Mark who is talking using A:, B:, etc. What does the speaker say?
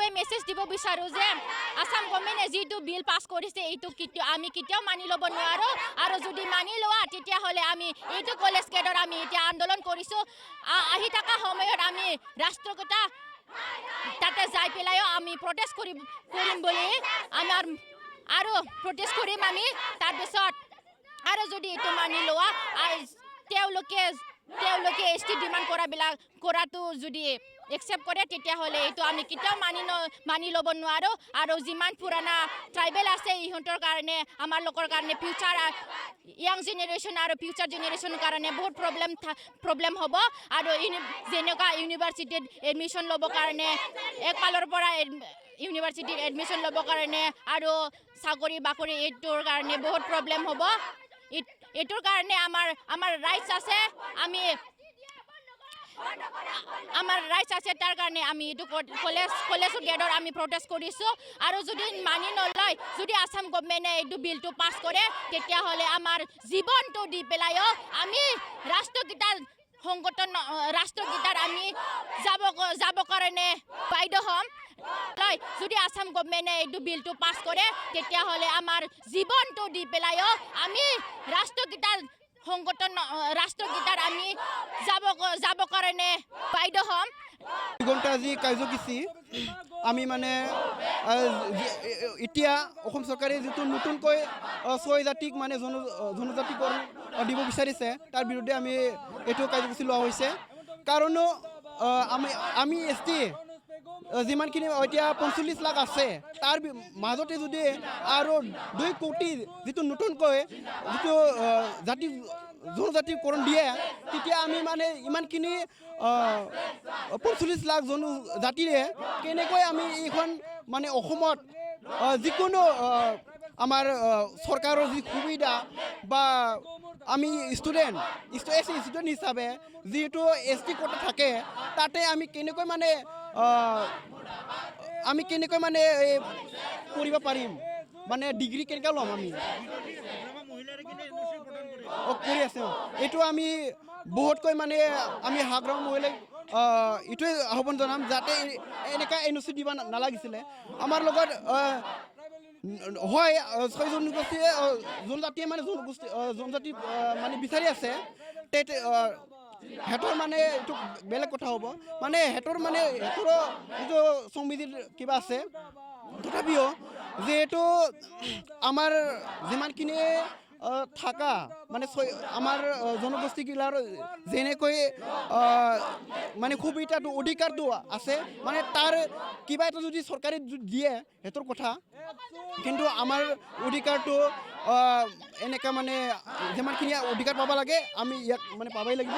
A: এইটোৱে মেছেজ দিব বিচাৰো যে আসাম গভৰ্ণমেণ্টে যিটো বিল পাছ কৰিছে এইটো আমি কেতিয়াও মানি ল'ব নোৱাৰো আৰু যদি মানি লোৱা তেতিয়া হলে আমি এইটো কলেজ কেডৰ আমি এতিয়া আন্দোলন কৰিছো আহি থকা সময়ত আমি ৰাষ্ট্ৰপতি তাতে যাই পেলাইও আমি প্ৰটেষ্ট কৰিম বুলি আমাৰ আৰু প্ৰটেষ্ট কৰিম আমি তাৰ পিছত আৰু যদি এইটো মানি লোৱা তেওঁলোকে এসটি ডিমান্ড কৰাটো যদি একসেপ্ট কৰে তেতিয়া হলে এইটো আমি কেতিয়াও মানি ল'ব নোৱাৰো আৰু যিমান পুৰানা ট্ৰাইবেল আছে ইহঁতৰ কাৰণে আমাৰ লোকৰ কাৰণে ফিউচাৰ ইয়াং জেনেৰেশ্যন আৰু ফিউচাৰ জেনেৰেশ্যনৰ কাৰণে বহুত প্ৰব্লেম হ'ব আৰু যেনেকুৱা ইউনিভাৰ্চিটিত এডমিশ্যন ল'বৰ কাৰণে একফালৰ পৰা ইউনিভাৰ্চিটিত এডমিশ্যন ল'বৰ কাৰণে আৰু চাকৰি বাকৰি এইটোৰ কাৰণে বহুত প্ৰব্লেম হ'ব এইটোৰ কাৰণে আমাৰ ৰাইটছ আছে আমাৰ ৰাইটছ আছে তাৰ কাৰণে আমি এইটো কলেজ গেটৰ আমি প্ৰটেষ্ট কৰিছোঁ আৰু যদি মানি নলয় যদি আসাম গভৰ্ণমেণ্টে এইটো বিলটো পাছ কৰে তেতিয়াহ'লে আমাৰ জীৱনটো দি পেলাইও আমি ৰাষ্ট্ৰগীতাৰ আমি যাব কাৰণে বাধ্য হ'ম যদি আসাম গভৰ্ণমেণ্টে এইটো বিলটো পাছ কৰে তেতিয়াহ'লে আমাৰ জীৱনটো দি পেলাইও আমি ৰাষ্ট্ৰগীতাৰ আমি যাব কাৰণে বাধ্য হ'ম
B: ঘণ্টা আজি কাৰ্যসূচী আমি মানে এতিয়া অসম চৰকাৰে যিটো নতুনকৈ 6 জাতিক মানে জনজাতিকৰণ দিব বিচাৰিছে তাৰ বিৰুদ্ধে আমি এইটো কাৰ্যসূচী লোৱা হৈছে কাৰণ আমি ST যিমানখিনি এতিয়া 45 লাখ আছে তাৰ মাজতে যদি আৰু 2 কোটি যিটো নতুনকৈ যিটো জনজাতিকৰণ দিয়ে তেতিয়া আমি মানে ইমানখিনি 45 লাখ জনজাতিৰে কেনেকৈ আমি এইখন মানে অসমত যিকোনো আমাৰ চৰকাৰৰ যি সুবিধা বা আমি ষ্টুডেণ্ট হিচাপে যিহেতু ST কোটা থাকে তাতে আমি কেনেকৈ মানে কৰিব পাৰিম মানে ডিগ্ৰী কেনেকৈ ল'ম আমি কৰি আছে এইটো আমি বহুতকৈ মানে আমি হাগ্ৰাম মহিলাক এইটোৱে আহ্বান জনাম যাতে এনেকুৱা NOC দিব নালাগিছিলে আমাৰ লগত হয় 6 জনজাতিয়ে মানে জনজাতি মানে বিচাৰি আছে হেঁতৰ মানে এইটো বেলেগ কথা হ'ব মানে হেঁতৰো যিটো সংবিধিৰ কিবা আছে তথাপিও যিহেতু আমাৰ যিমানখিনি থাকা মানে আমাৰ জনগোষ্ঠীগিলাৰ যেনেকৈ মানে সুবিধাটো অধিকাৰটো আছে মানে তাৰ কিবা এটা যদি চৰকাৰে দিয়ে সেইটোৰ কথা কিন্তু আমাৰ অধিকাৰটো এনেকৈ মানে যিমানখিনি অধিকাৰ পাব লাগে আমি ইয়াক মানে পাবই লাগিব